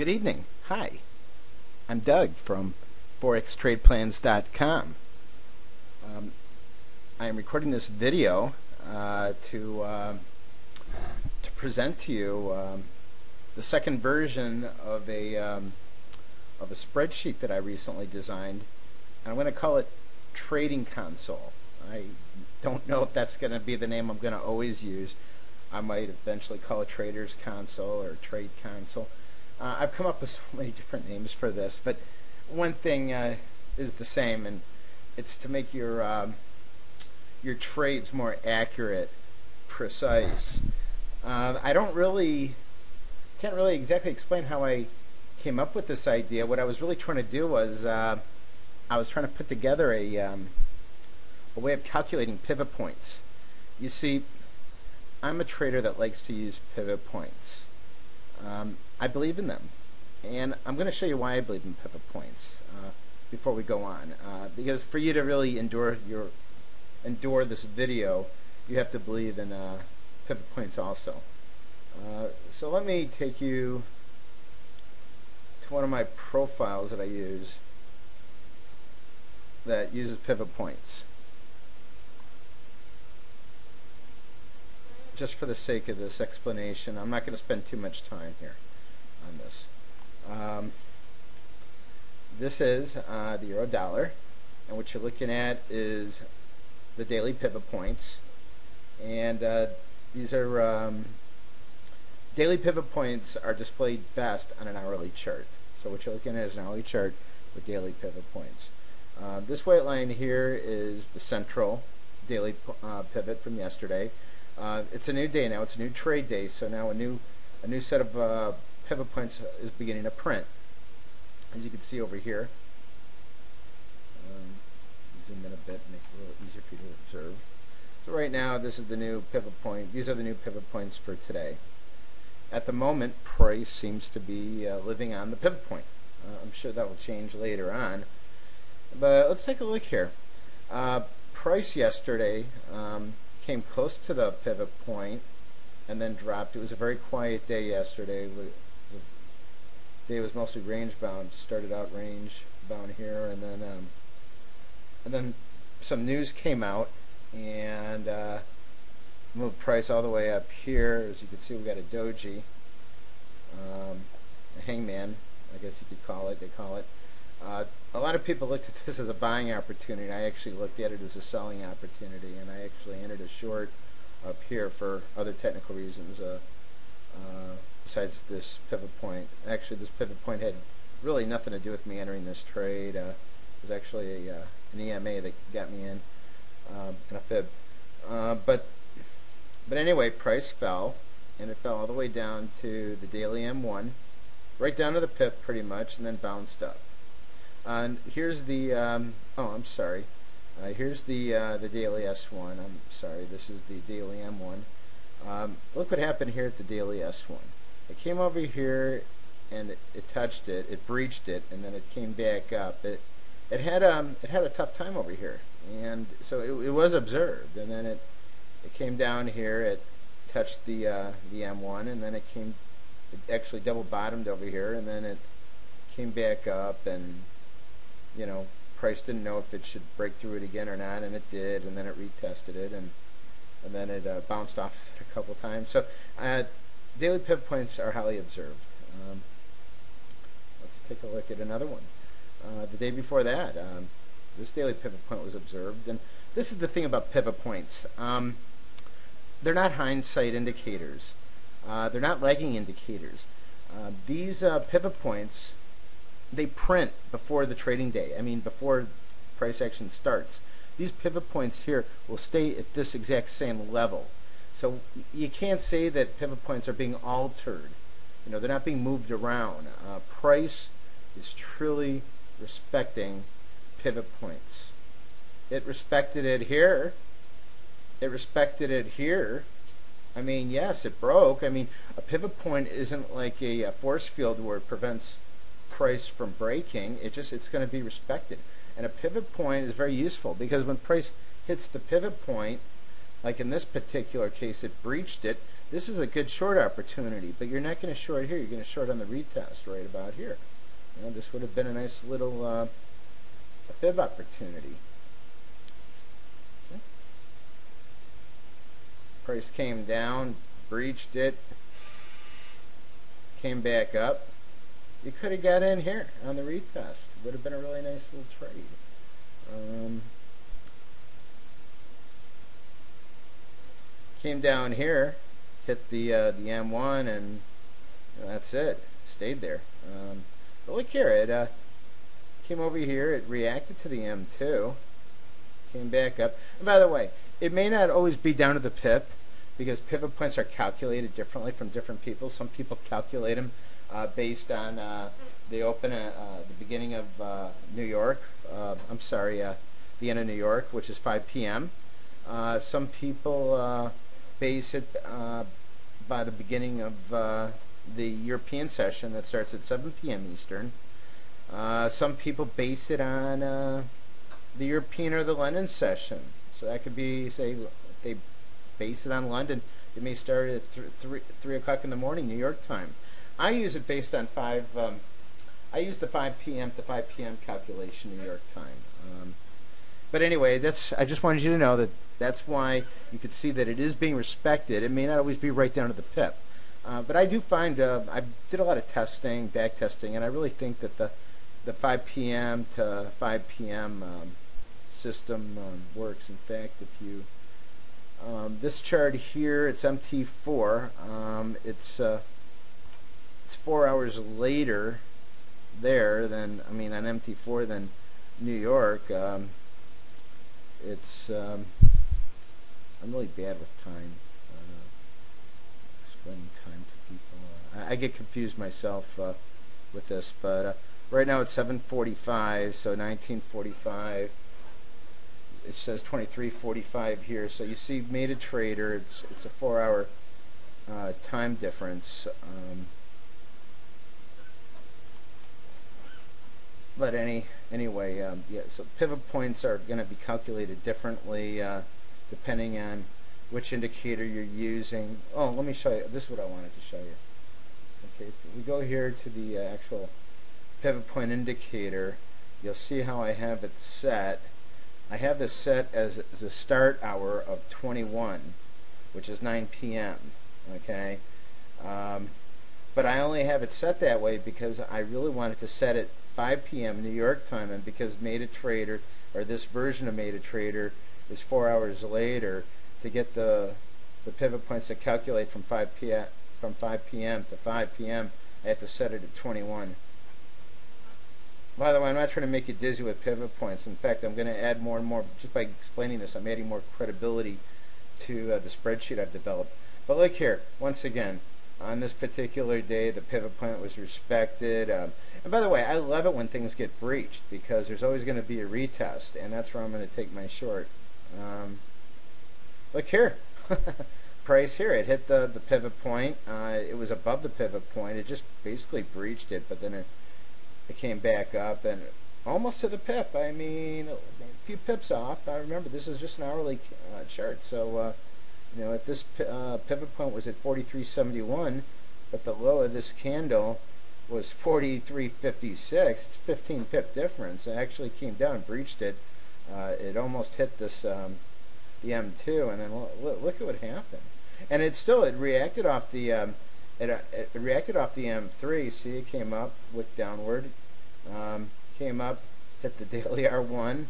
Good evening. Hi. I'm Doug from forextradeplans.com. I am recording this video to present to you the second version of a spreadsheet that I recently designed, and I'm going to call it Trading Console. I don't know if that's going to be the name I'm going to always use. I might eventually call it Trader's Console or Trade Console. I've come up with so many different names for this, but one thing is the same, and it's to make your trades more accurate, precise. I can't really exactly explain how I came up with this idea. What I was really trying to do was I was trying to put together a way of calculating pivot points. You see, I'm a trader that likes to use pivot points. I believe in them, and I'm going to show you why I believe in pivot points before we go on. Because for you to really endure this video, you have to believe in pivot points also. So let me take you to one of my profiles that I use that uses pivot points. Just for the sake of this explanation, I'm not going to spend too much time here on this. This is the euro dollar, and what you're looking at is the daily pivot points, and these are daily pivot points are displayed best on an hourly chart. So what you're looking at is an hourly chart with daily pivot points. This white line here is the central daily pivot from yesterday. It's a new day now. It's a new trade day, so now a new set of pivot points is beginning to print. As you can see over here, zoom in a bit, make it a little easier for you to observe. So right now, this is the new pivot point. These are the new pivot points for today. At the moment, price seems to be living on the pivot point. I'm sure that will change later on, but let's take a look here. Price yesterday came close to the pivot point and then dropped. It was a very quiet day yesterday. The day was mostly range bound. Started out range bound here, and then some news came out and moved price all the way up here. As you can see, we got a doji, a hangman, I guess you could call it. They call it. A lot of people looked at this as a buying opportunity. I actually looked at it as a selling opportunity, and I actually entered a short up here for other technical reasons besides this pivot point. Actually, this pivot point had really nothing to do with me entering this trade. It was actually an EMA that got me in, and a fib. But anyway, price fell, and it fell all the way down to the daily M1, right down to the pip pretty much, and then bounced up. And here's the here's the daily S1. I'm sorry, this is the daily M1. Look what happened here at the daily S1. It came over here and it touched it, it breached it, and then it came back up. It had a tough time over here, and so it was observed, and then it came down here, it touched the M1, and then it actually double bottomed over here, and then it came back up, and you know, price didn't know if it should break through it again or not, and it did, and then it retested it, and then it bounced off it a couple times. So daily pivot points are highly observed. Let's take a look at another one. The day before that, this daily pivot point was observed, and this is the thing about pivot points. They're not hindsight indicators. They're not lagging indicators. These pivot points, they print before the trading day. I mean, before price action starts. These pivot points here will stay at this exact same level. So you can't say that pivot points are being altered. You know, they're not being moved around. Price is truly respecting pivot points. It respected it here. It respected it here. I mean, yes, it broke. I mean, a pivot point isn't like a force field where it prevents price from breaking. It's going to be respected, and a pivot point is very useful because when price hits the pivot point, like in this particular case, it breached it. This is a good short opportunity, but you're not going to short here. You're going to short on the retest right about here. You know, this would have been a nice little a fib opportunity. See? Price came down, breached it, came back up. You could have got in here on the retest. Would have been a really nice little trade. Came down here, hit the M1, and that's it. Stayed there. But look here, it came over here. It reacted to the M2, came back up. And by the way, it may not always be down to the pip, because pivot points are calculated differently from different people. Some people calculate them based on they open at the beginning of New York. I'm sorry, the end of New York, which is 5 p.m. Some people base it by the beginning of the European session that starts at 7 p.m. Eastern. Some people base it on the European or the London session. So that could be, say, they base it on London. It may start at 3 o'clock in the morning, New York time. I use it based on I use the 5 p.m. to 5 p.m. calculation New York time. But anyway, I just wanted you to know that that's why you could see that it is being respected. It may not always be right down to the pip. But I do find, I did a lot of testing, back testing, and I really think that the 5 p.m. to 5 p.m. System works. In fact, if you, this chart here, it's MT4. It's 4 hours later there than, I mean, on MT4 than New York. It's I'm really bad with time, explaining time to people. I get confused myself with this, but right now it's 7:45, so 19:45. It says 23:45 here, so you see, made a trader. It's a 4 hour time difference. But anyway, yeah. So pivot points are going to be calculated differently depending on which indicator you're using. Oh, let me show you. This is what I wanted to show you. Okay, if we go here to the actual pivot point indicator, you'll see how I have it set. I have this set as a start hour of 21, which is 9 p.m. Okay, but I only have it set that way because I really wanted to set it 5 p.m. New York time, and because Made a Trader, or this version of Made a Trader, is 4 hours later, to get the pivot points to calculate from 5 p.m. to 5 p.m. I have to set it at 21. By the way, I'm not trying to make you dizzy with pivot points. In fact, I'm going to add more and more, just by explaining this, I'm adding more credibility to the spreadsheet I've developed. But look here, once again, on this particular day, the pivot point was respected. And by the way, I love it when things get breached, because there's always going to be a retest, and that's where I'm going to take my short. Look here. Price here, it hit the pivot point. It was above the pivot point. It just basically breached it, but then it came back up and almost to the pip. I mean, a few pips off. I remember this is just an hourly chart, so you know, if this pivot point was at 43.71, but the low of this candle was 43.56, it's 15 pip difference. It actually came down, breached it. It almost hit this the M2, and then look at what happened. And it reacted off the it reacted off the M3. See, it came up, looked downward, came up, hit the daily R1,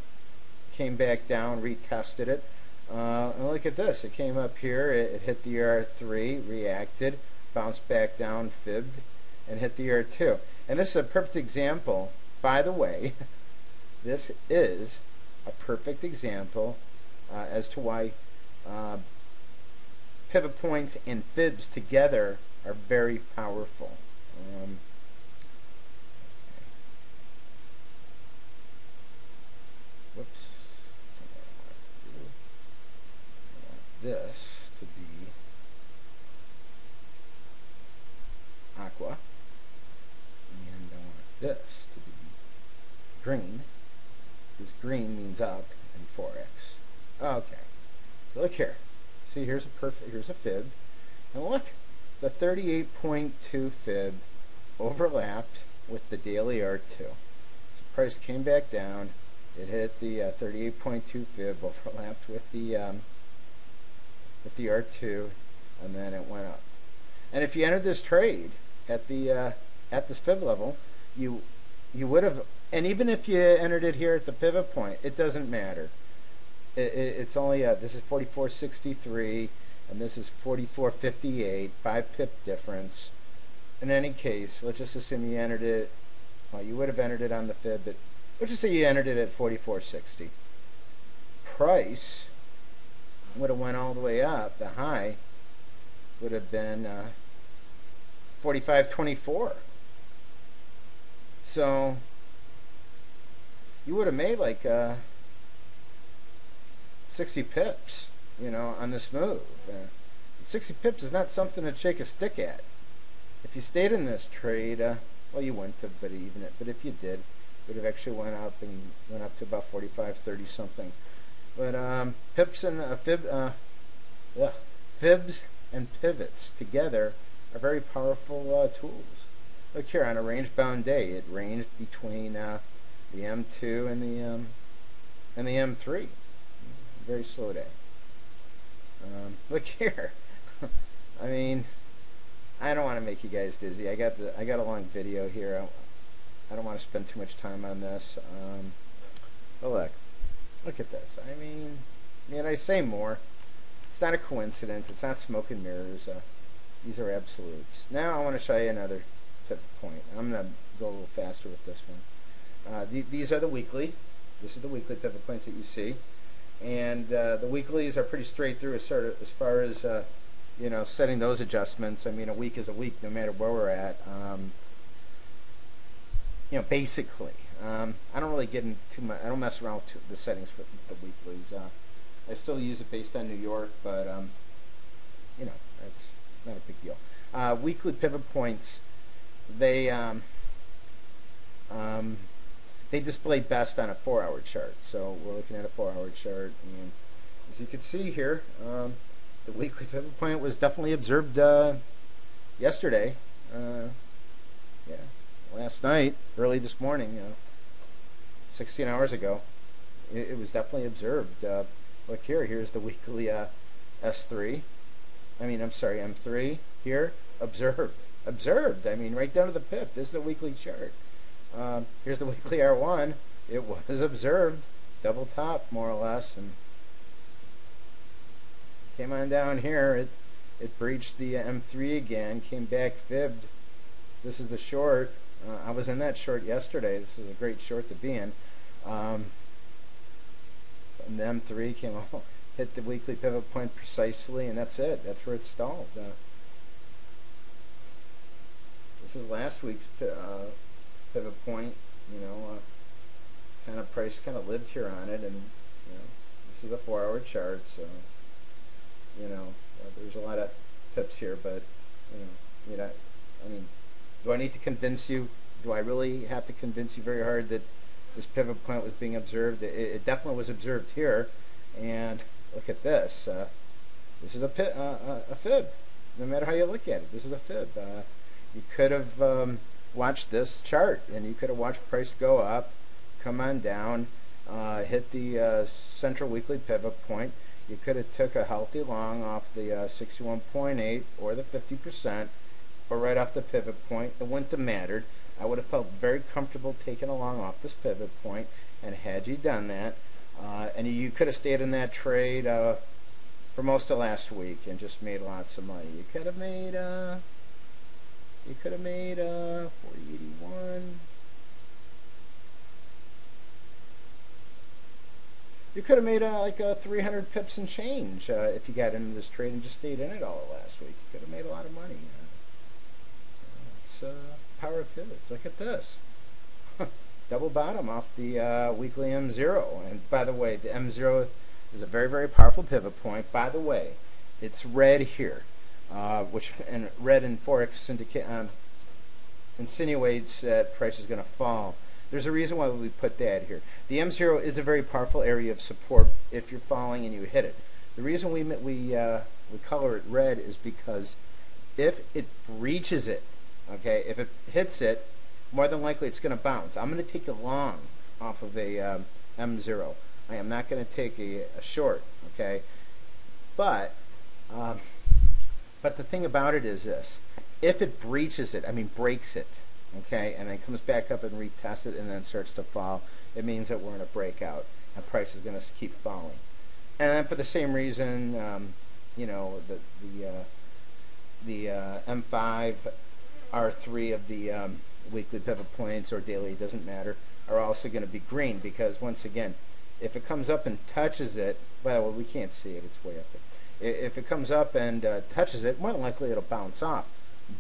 came back down, retested it. And look at this. It came up here, it hit the R3, reacted, bounced back down, fibbed, and hit the R2. And this is a perfect example, by the way. This is a perfect example as to why pivot points and fibs together are very powerful. Whoops. This to be aqua, and I want this to be green, because green means up in Forex. Okay, so look here. See, here's a fib, And look, the 38.2 fib overlapped with the daily R2. So price came back down. It hit the 38.2 fib, overlapped with the R2, and then it went up. And if you entered this trade at this fib level, you would have, and even if you entered it here at the pivot point, it doesn't matter. It's only this is 44.63, and this is 44.58, 5 pip difference. In any case, let's just assume you entered it. Well, you would have entered it on the fib, but let's just say you entered it at 44.60. Price would have went all the way up. The high would have been 45.24. So you would have made like 60 pips, you know, on this move. 60 pips is not something to shake a stick at. If you stayed in this trade, well, you wouldn't have, but if you did, it would have actually went up to about 45, 30 something. But pips and fibs and pivots together are very powerful tools. Look here, on a range-bound day, it ranged between the M2 and the M3. Very slow day. Look here. I mean, I don't want to make you guys dizzy. I got a long video here. I don't want to spend too much time on this. But look at this. I mean, I say more. It's not a coincidence. It's not smoke and mirrors. These are absolutes. Now I want to show you another pivot point. I'm going to go a little faster with this one. These are the weekly. This is the weekly pivot points that you see. And the weeklies are pretty straight through as far as you know, setting those adjustments. I mean, a week is a week, no matter where we're at. You know, basically, I don't really get into too much. I don't mess around with the settings for the weeklies. I still use it based on New York, but you know, it's not a big deal. Weekly pivot points, they display best on a 4-hour chart. So we're looking at a 4-hour chart, and as you can see here, the weekly pivot point was definitely observed yesterday. Yeah, last night, early this morning, 16 hours ago, it was definitely observed. Look here, here's the weekly S3. I mean, I'm sorry, M3 here, observed. Observed, I mean, right down to the pip. This is a weekly chart. Here's the weekly R1. It was observed, double top more or less, and came on down here. It breached the M3 again, came back fibbed. This is the short. I was in that short yesterday. This is a great short to be in. And the M3 came out, hit the weekly pivot point precisely, and that's it. That's where it stalled. This is last week's pivot point. You know, kind of price kind of lived here on it, and you know, this is a 4-hour chart, so you know, there's a lot of pips here, but you know, I mean, do I need to convince you? Do I really have to convince you very hard that this pivot point was being observed? It definitely was observed here, and look at this. This is a fib. No matter how you look at it, this is a fib. You could have watched this chart, and you could have watched price go up, come on down, hit the central weekly pivot point. You could have took a healthy long off the 61.8 or the 50%, or right off the pivot point. It wouldn't have mattered. I would have felt very comfortable taking a long off this pivot point, and had you done that, and you could have stayed in that trade for most of last week and just made lots of money. You could have made 40.81. You could have made like 300 pips and change if you got into this trade and just stayed in it all last week. You could have made a lot of money. It's power of pivots. Look at this. Double bottom off the weekly M0. And by the way, the M0 is a very, very powerful pivot point. By the way, it's red here, which and red in Forex insinuates that price is going to fall. There's a reason why we put that here. The M0 is a very powerful area of support if you're falling and you hit it. The reason we we color it red is because if it breaches it, okay, if it hits it, more than likely it's going to bounce. I'm going to take a long off of a M0. I am not going to take a short, okay? But the thing about it is this. If it breaches it, I mean breaks it, okay, and then comes back up and retests it and then starts to fall, it means that we're in a breakout and price is going to keep falling. And then for the same reason, you know, the M5, R3 of the weekly pivot points or daily, it doesn't matter, are also going to be green because once again, if it comes up and touches it, well, we can't see it, it's way up there. If it comes up and touches it, more than likely it'll bounce off.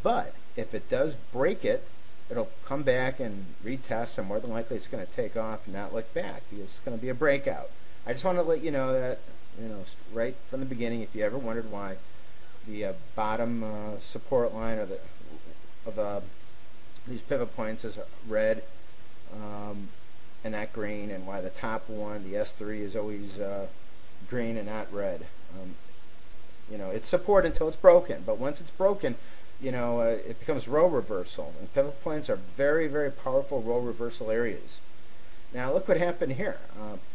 But if it does break it, it'll come back and retest, and more than likely it's going to take off and not look back because it's going to be a breakout. I just want to let you know that, you know, right from the beginning, if you ever wondered why the bottom support line of these pivot points is red and not green, and why the top one, the S3, is always green and not red. You know, it's support until it's broken, but once it's broken, you know, it becomes row reversal, and pivot points are very, very powerful row reversal areas. Now look what happened here.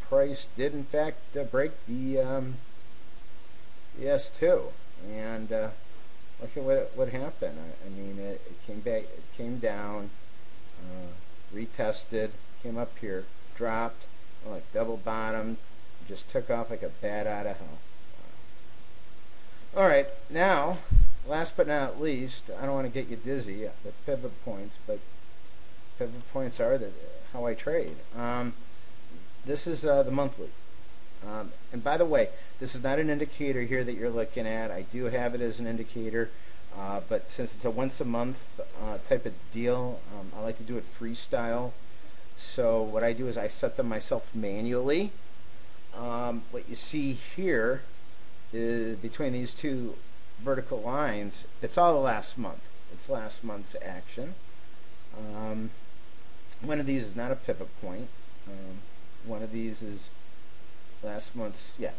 Price did in fact break the S2, and look at what happened. I mean, it came back, it came down, retested, came up here, dropped, like double bottomed, just took off like a bat out of hell. All right, now, last but not least, I don't want to get you dizzy with pivot points, but pivot points are how I trade. This is the monthly. And by the way, this is not an indicator here that you're looking at. I do have it as an indicator, but since it's a once a month type of deal, I like to do it freestyle. So what I do is I set them myself manually. What you see here is between these two vertical lines, it's all the last month. It's last month's action. One of these is not a pivot point. One of these is last month's, yeah.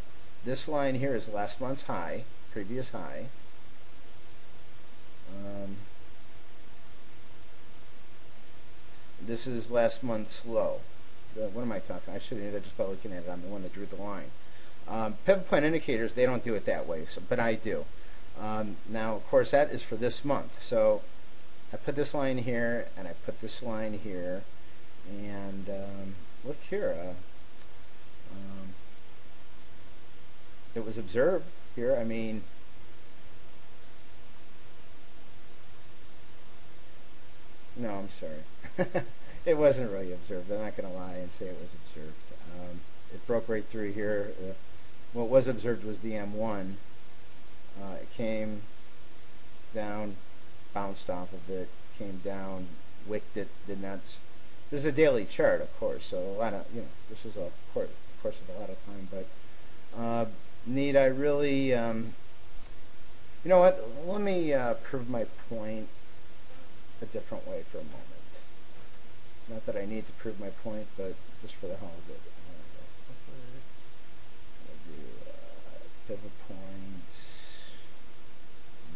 This line here is last month's high, previous high. This is last month's low. What am I talking? I should have that just by looking at it. I'm the one that drew the line. Pivot point indicators, they don't do it that way, so, but I do. Now, of course, that is for this month. So I put this line here, and I put this line here, and look here. It was observed here. I mean, no, I'm sorry. It wasn't really observed. I'm not going to lie and say it was observed. It broke right through here. What was observed was the M1. It came down, bounced off of it, came down, wicked it, did not. This is a daily chart, of course, so a lot of, you know, this was a course of a lot of time, but need I really, you know what, let me prove my point a different way for a moment. Not that I need to prove my point, but just for the hell of it. I'll do pivot points,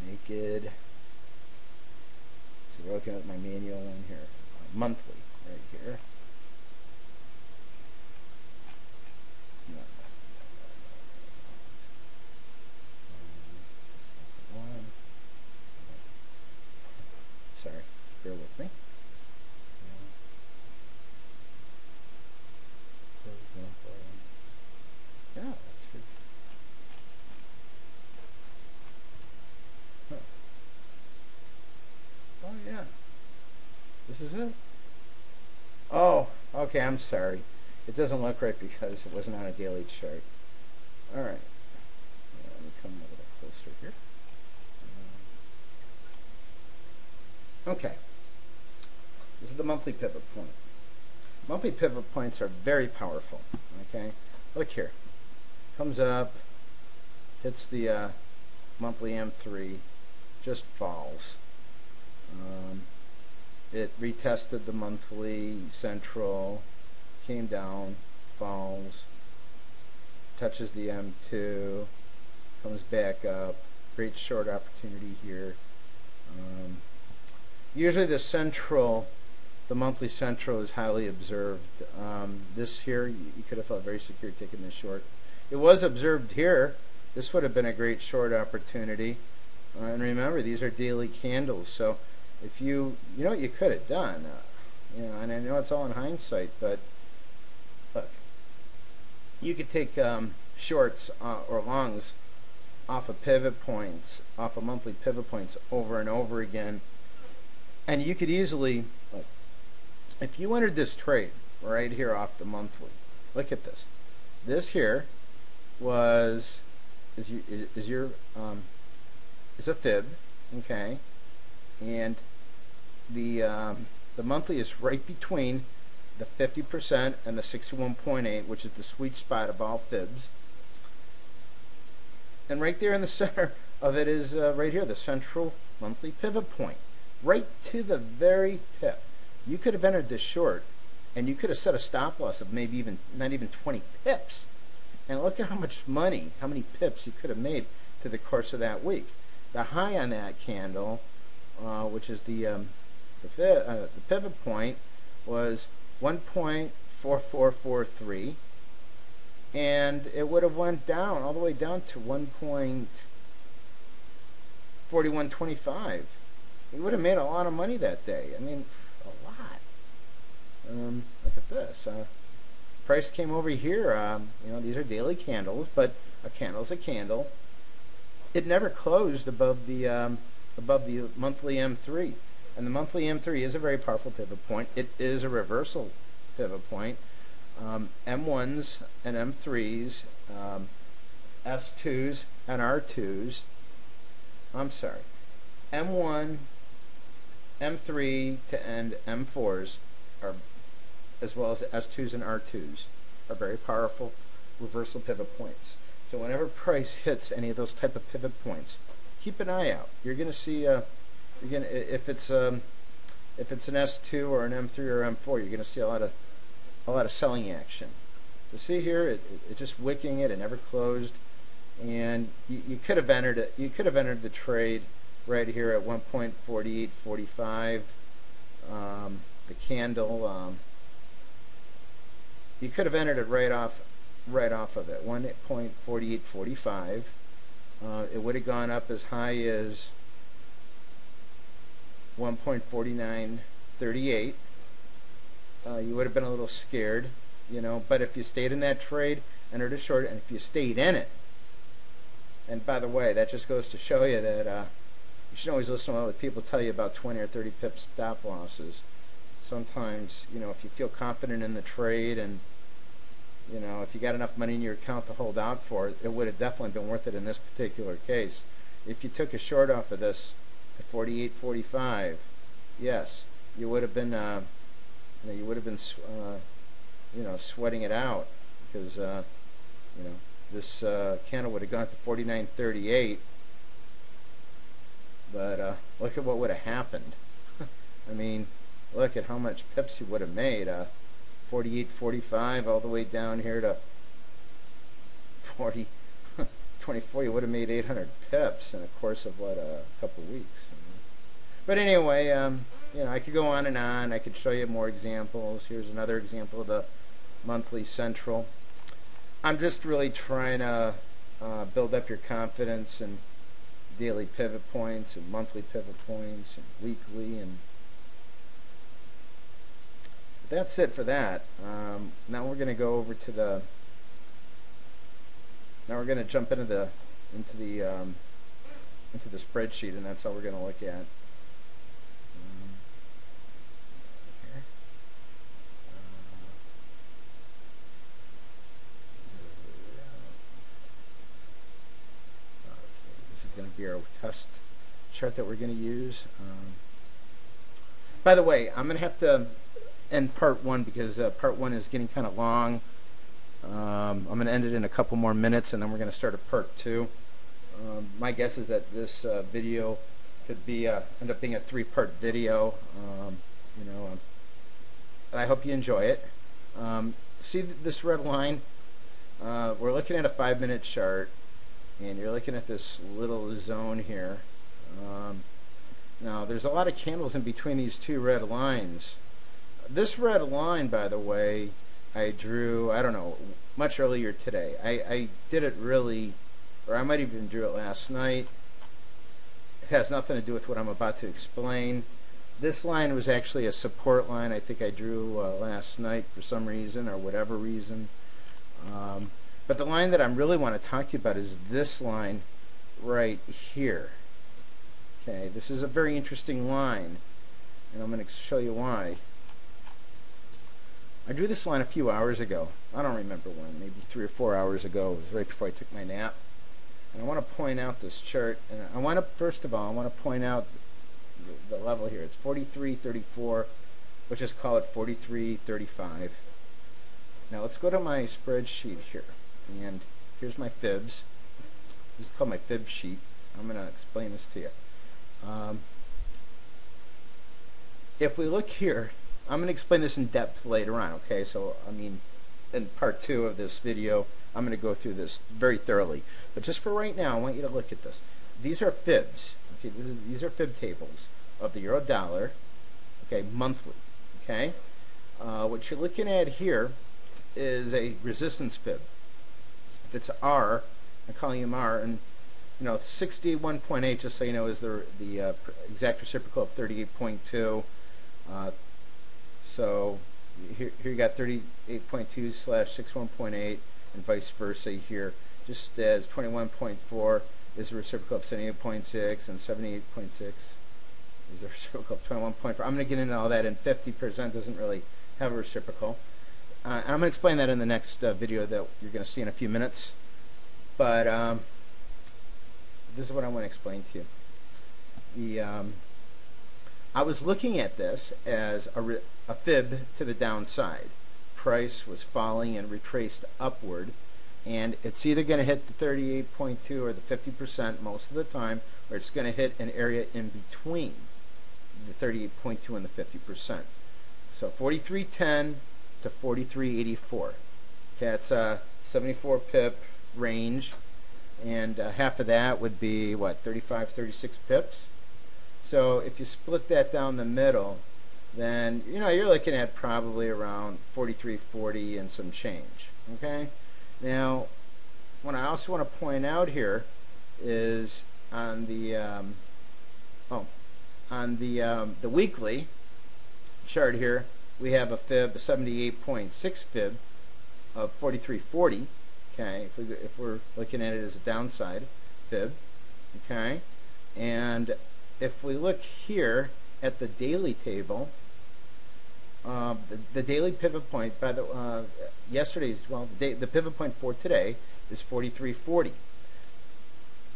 naked. So we're looking at my manual in here, monthly, right here. Sorry, bear with me. Yeah, that's true. Huh. Oh yeah, this is it. Oh, okay, I'm sorry. It doesn't look right because it wasn't on a daily chart. All right, let me come a little closer here. Okay, this is the monthly pivot point. Monthly pivot points are very powerful. Okay, look here. Comes up, hits the monthly M3, just falls. It retested the monthly central, came down, falls, touches the M2, comes back up, great short opportunity here. Usually the monthly central is highly observed. This here, you could have felt very secure taking this short. It was observed here. This would have been a great short opportunity. And remember, these are daily candles. So if you know what you could have done, and I know it's all in hindsight, but look, you could take shorts or longs off of pivot points, off of monthly pivot points over and over again. And you could easily, look, if you entered this trade right here off the monthly, look at this. This here is a fib, okay, and the monthly is right between the 50% and the 61.8, which is the sweet spot of all fibs. And right there in the center of it is right here, the central monthly pivot point, right to the very pip. You could have entered this short, and you could have set a stop loss of maybe not even 20 pips. And look at how much money, how many pips you could have made through the course of that week. The high on that candle, which is the pivot point, was 1.4443, and it would have went down all the way down to 1.4125. You would have made a lot of money that day. I mean, a lot. Look at this. Price came over here. These are daily candles, but a candle's a candle. It never closed above the monthly M3, and the monthly M3 is a very powerful pivot point. It is a reversal pivot point. M1s and M3s, S2s and R2s. I'm sorry, M1, M3 to end M4s are, as well as S2s and R2s, are very powerful reversal pivot points. So whenever price hits any of those type of pivot points, keep an eye out. You're going to see, if it's an S2 or an M3 or M4, you're going to see a lot of selling action. You see here, it just wicking it. It never closed, and you could have entered it. You could have entered the trade right here at 1.4845. The candle. You could have entered it right off of it, 1.4845. It would have gone up as high as 1.4938. You would have been a little scared, but if you stayed in that trade, entered a short, and if you stayed in it, and by the way, that just goes to show you that you should always listen to what people tell you about 20 or 30 pip stop losses. Sometimes, if you feel confident in the trade and if you got enough money in your account to hold out for it, it would have definitely been worth it in this particular case. If you took a short off of this at 48.45, yes, you would have been, sweating it out, because this candle would have gone to 49.38. But look at what would have happened. I mean, look at how much pips you would have made. 48.45 all the way down here to 40.24. You would have made 800 pips in the course of a couple weeks. But anyway, I could go on and on. I could show you more examples. Here's another example of the monthly central. I'm just really trying to build up your confidence in daily pivot points and monthly pivot points and weekly, and that's it for that. Now we're going to go over to the. Now we're going to jump into the spreadsheet, and that's all we're going to look at. This is going to be our test chart that we're going to use. By the way, I'm going to have to end part one because part one is getting kind of long. I'm going to end it in a couple more minutes, and then we're going to start a part two. My guess is that this video could be end up being a three-part video. I hope you enjoy it. See this red line? We're looking at a 5-minute chart, and you're looking at this little zone here. Now there's a lot of candles in between these two red lines. This red line, by the way, I drew, I don't know, much earlier today. I did it really, or I might even drew it last night. It has nothing to do with what I'm about to explain. This line was actually a support line I think I drew last night for some reason or whatever reason. But the line that I really want to talk to you about is this line right here. Okay, this is a very interesting line, and I'm going to show you why. I drew this line a few hours ago. I don't remember when, maybe 3 or 4 hours ago. It was right before I took my nap. And I want to point out this chart. And I want to, first of all, I want to point out the level here. It's 43.34. Let's just call it 43.35. Now let's go to my spreadsheet here. And here's my fibs. This is called my fib sheet. I'm going to explain this to you. If we look here, I'm going to explain this in depth later on, okay? So, I mean, in part 2 of this video, I'm going to go through this very thoroughly. But just for right now, I want you to look at this. These are fibs. Okay, these are fib tables of the euro dollar, okay, monthly, okay? What you're looking at here is a resistance fib. If it's R, I'm calling him R, and you know, 61.8, just so you know, is the exact reciprocal of 38.2. So here you got 38.2 slash 61.8 and vice versa here. Just as 21.4 is the reciprocal of 78.6 and 78.6 is the reciprocal of 21.4. I'm going to get into all that, and 50% doesn't really have a reciprocal. And I'm going to explain that in the next video that you're going to see in a few minutes. But this is what I want to explain to you. I was looking at this as a fib to the downside. Price was falling and retraced upward, and it's either going to hit the 38.2 or the 50% most of the time, or it's going to hit an area in between the 38.2 and the 50%. So 43.10 to 43.84. Okay, that's a 74 pip range, and half of that would be what, 35, 36 pips. So if you split that down the middle, then you know you're looking at probably around 43.40 and some change. Okay. Now, what I also want to point out here is on the the weekly chart here, we have a fib, a 78.6 fib of 43.40. Okay, if we're looking at it as a downside fib. Okay, and if we look here at the daily table, the daily pivot point by the yesterday's, well, the pivot point for today is 43.40,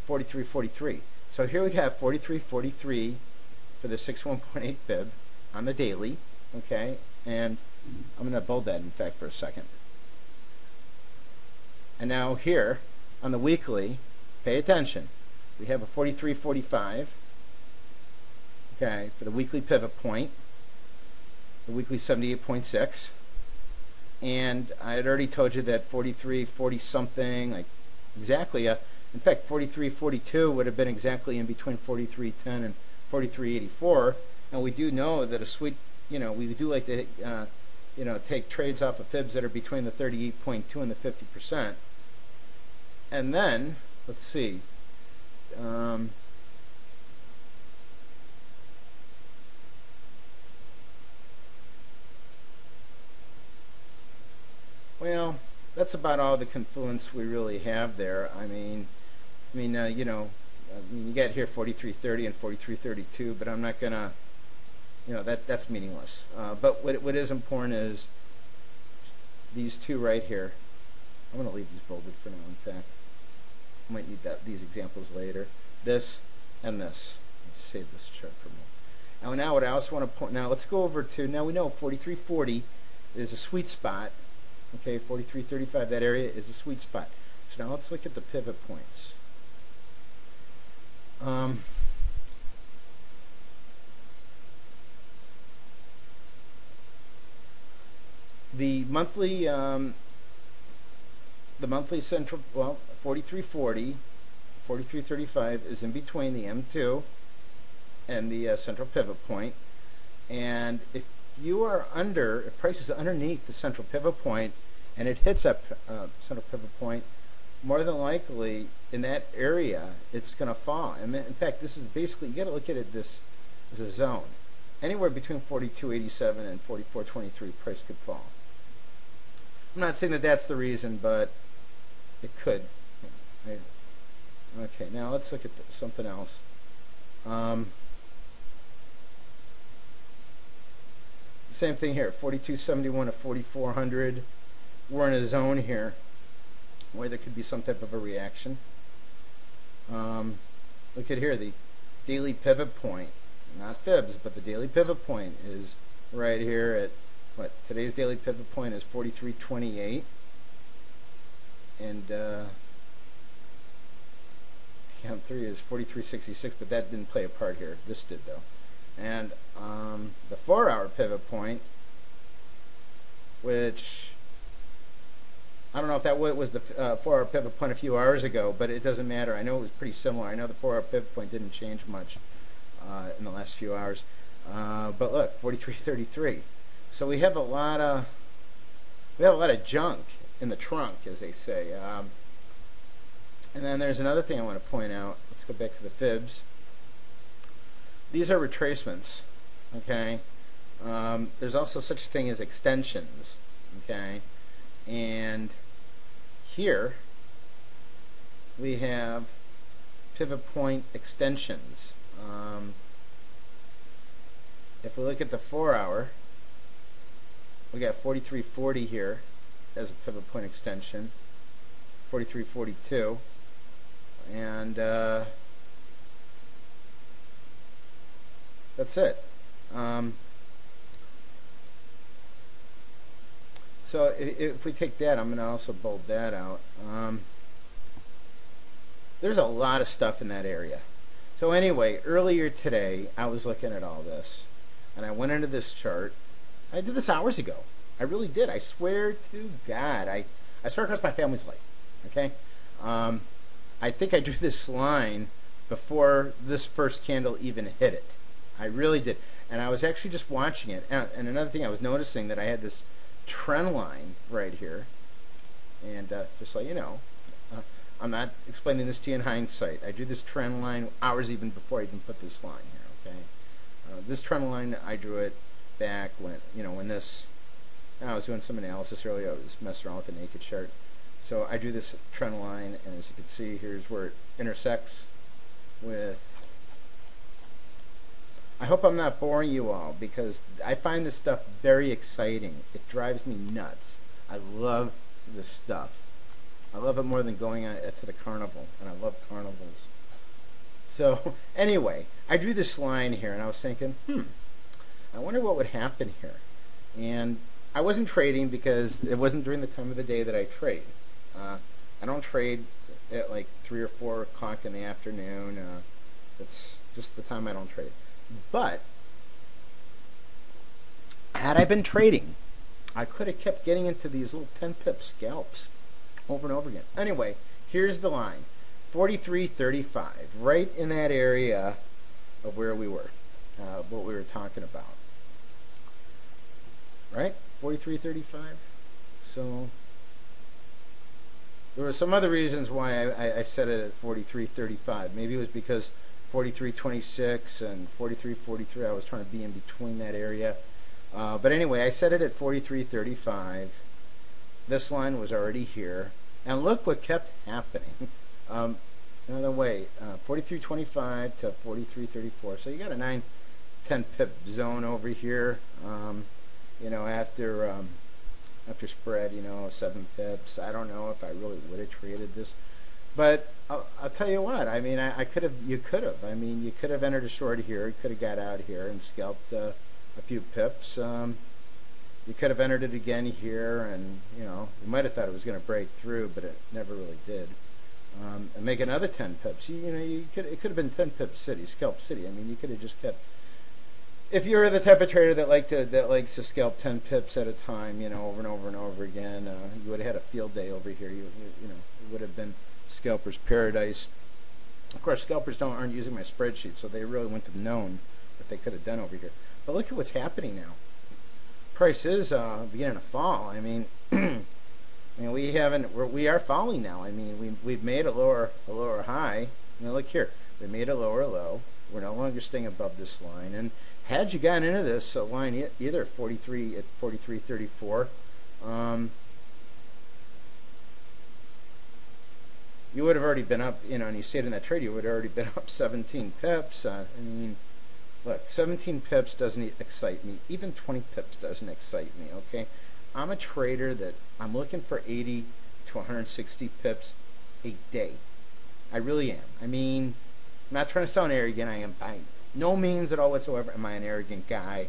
43.43. So here we have 43.43 for the 61.8 fib on the daily. Okay, and I'm going to bold that in fact for a second. And now here on the weekly, pay attention. We have a 43.45. Okay, for the weekly pivot point, the weekly 78.6, and I had already told you that 43.40 something, like exactly, in fact 43.42 would have been exactly in between 43.10 and 43.84, and we do know that a sweet, you know, we do like to, you know, take trades off of fibs that are between the 38.2 and the 50%, and then, let's see, well, that's about all the confluence we really have there. I mean, you know, you got here 43.30 and 43.32, but I'm not gonna, you know, that's meaningless. But what is important is these two right here. I'm gonna leave these bolded for now. In fact, I might need these examples later. This and this. Let's save this chart for a moment. Now what I also want to point. Now let's go over to. Now we know 43.40 is a sweet spot. Okay, 43.35, that area is a sweet spot. So now let's look at the pivot points. The monthly central, well, 43.40 43.35 is in between the M2 and the central pivot point. And if you are if price is underneath the central pivot point and it hits that central pivot point, more than likely in that area it's going to fall. And in fact, this is basically, you got to look at it this as a zone. Anywhere between 42.87 and 44.23 price could fall. I'm not saying that that's the reason, but it could. Okay, now let's look at something else. Same thing here, 42.71 to 4,400. We're in a zone here where there could be some type of a reaction. Look at here, the daily pivot point, not fibs, but the daily pivot point is right here at what? Today's daily pivot point is 43.28, and count 3 is 43.66, but that didn't play a part here. This did though. And the 4-hour pivot point, which I don't know if that was the 4-hour pivot point a few hours ago, but it doesn't matter. I know it was pretty similar. I know the 4-hour pivot point didn't change much in the last few hours. But look, 43.33. So we have a lot of junk in the trunk, as they say. And then there's another thing I want to point out. Let's go back to the fibs. These are retracements, okay? There's also such a thing as extensions, okay? And here we have pivot point extensions. If we look at the 4-hour, we got 43.40 here as a pivot point extension, 43.42, and that's it. So if we take that, I'm going to also bold that out. There's a lot of stuff in that area. So anyway, earlier today, I was looking at all this, and I went into this chart. I did this hours ago. I really did. I swear to God. I swear across my family's life. Okay? I think I drew this line before this first candle even hit it. I really did. And I was actually just watching it. And another thing, I was noticing that I had this trend line right here. And just so you know, I'm not explaining this to you in hindsight. I drew this trend line hours even before I even put this line here. Okay, this trend line, I drew it back when this. I was doing some analysis earlier. I was messing around with a naked chart. So I drew this trend line, and as you can see, here's where it intersects with. I hope I'm not boring you all, because I find this stuff very exciting. It drives me nuts. I love this stuff. I love it more than going to the carnival, and I love carnivals. So anyway, I drew this line here, and I was thinking, I wonder what would happen here. And I wasn't trading because it wasn't during the time of the day that I trade. I don't trade at like 3 or 4 o'clock in the afternoon. It's just the time I don't trade. But had I been trading, I could have kept getting into these little 10-pip scalps over and over again. Anyway, here's the line, 43.35, right in that area of where we were, what we were talking about. Right? 43.35. So there were some other reasons why I set it at 43.35. Maybe it was because 43.26 and 43.43, I was trying to be in between that area. But anyway, I set it at 43.35. This line was already here. And look what kept happening. Another way, 43.25 to 43.34. So you got a 9-10 pip zone over here. After spread, 7 pips. I don't know if I really would have traded this. But I'll tell you what, I mean, you could have. I mean, you could have entered a short here, you could have got out here and scalped a few pips. You could have entered it again here, and you might have thought it was going to break through, but it never really did. And make another 10 pips. It could have been 10 pip city, scalp city. I mean, you could have just kept. If you're the type of trader that likes to scalp 10 pips at a time, over and over and over again, you would have had a field day over here. It would have been scalper's paradise. Of course, scalpers aren't using my spreadsheet, so they really went to the known that they could have done over here. But look at what's happening now. Price is beginning to fall. I mean, we are falling now. I mean, we've made a lower high. Look here, we made a lower low. We're no longer staying above this line. And had you gotten into this line either 43 at 43.34, you would have already been up, and you stayed in that trade, you would have already been up 17 pips. I mean, look, 17 pips doesn't excite me. Even 20 pips doesn't excite me, okay? I'm a trader that I'm looking for 80 to 160 pips a day. I really am. I mean, I'm not trying to sound arrogant. I am by no means at all whatsoever am I an arrogant guy.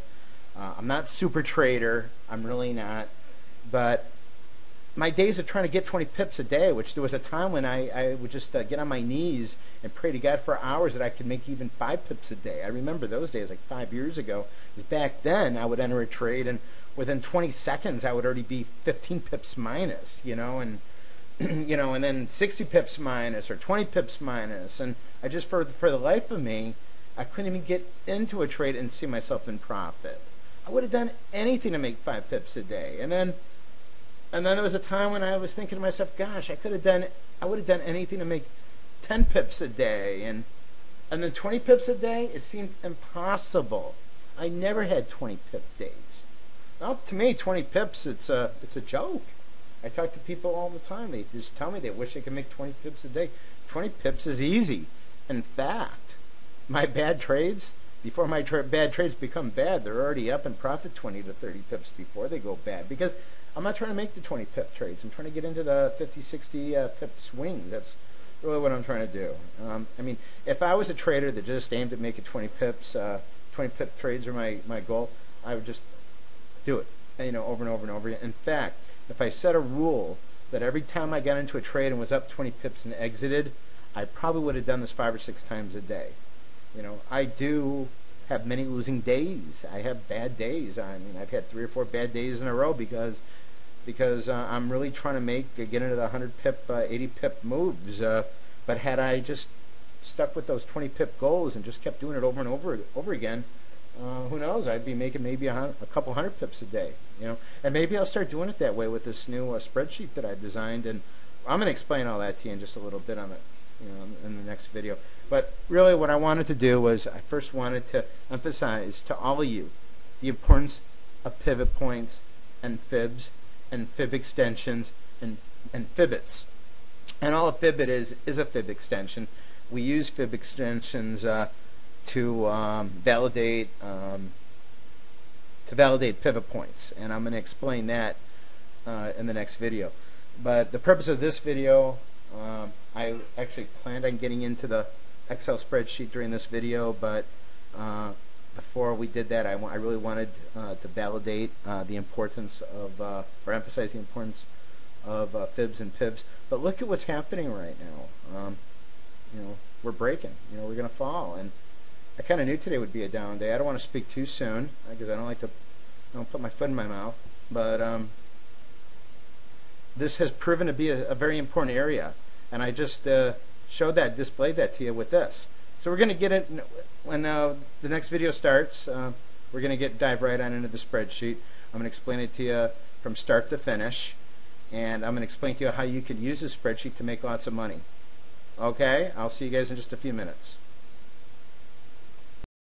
I'm not super trader. I'm really not. But my days of trying to get 20 pips a day, which there was a time when I would just get on my knees and pray to God for hours that I could make even 5 pips a day. I remember those days, like 5 years ago. Back then, I would enter a trade, and within 20 seconds, I would already be 15 pips minus, and and then 60 pips minus or 20 pips minus, and I just for the life of me, I couldn't even get into a trade and see myself in profit. I would have done anything to make 5 pips a day, and then there was a time when I was thinking to myself, gosh, I would have done anything to make 10 pips a day, and then 20 pips a day, it seemed impossible. I never had 20 pip days. Well, to me, 20 pips, it's a joke. I talk to people all the time. They just tell me they wish they could make 20 pips a day. 20 pips is easy. In fact, my bad trades, before my bad trades become bad, they're already up in profit 20 to 30 pips before they go bad. Because I'm not trying to make the 20 pip trades. I'm trying to get into the 50, 60 pip swings. That's really what I'm trying to do. I mean, if I was a trader that just aimed at making 20 pips, 20 pip trades are my goal, I would just do it, over and over and over again. In fact, if I set a rule that every time I got into a trade and was up 20 pips and exited, I probably would have done this 5 or 6 times a day. I do have many losing days. I have bad days. I mean, I've had 3 or 4 bad days in a row because I'm really trying to get into the 100 pip, 80 pip moves. But had I just stuck with those 20 pip goals and just kept doing it over and over again, who knows? I'd be making maybe a couple 100 pips a day, and maybe I'll start doing it that way with this new spreadsheet that I've designed, and I'm going to explain all that to you in just a little bit on it, in the next video. But really, what I wanted to do was I first wanted to emphasize to all of you the importance of pivot points and fibs and fib extensions and Fibots. And all a Fibot is a fib extension. We use fib extensions to validate pivot points, and I'm going to explain that in the next video. But the purpose of this video, I actually planned on getting into the Excel spreadsheet during this video, but before we did that, I really wanted to validate the importance of, or emphasize the importance of fibs and pibs. But look at what's happening right now. We're breaking. We're going to fall, and I kind of knew today would be a down day. I don't want to speak too soon because I don't like to put my foot in my mouth. But this has proven to be a very important area, and I just displayed that to you with this. So we're going to get it when the next video starts. We're going to dive right on into the spreadsheet. I'm going to explain it to you from start to finish, and I'm going to explain to you how you can use this spreadsheet to make lots of money. Okay? I'll see you guys in just a few minutes.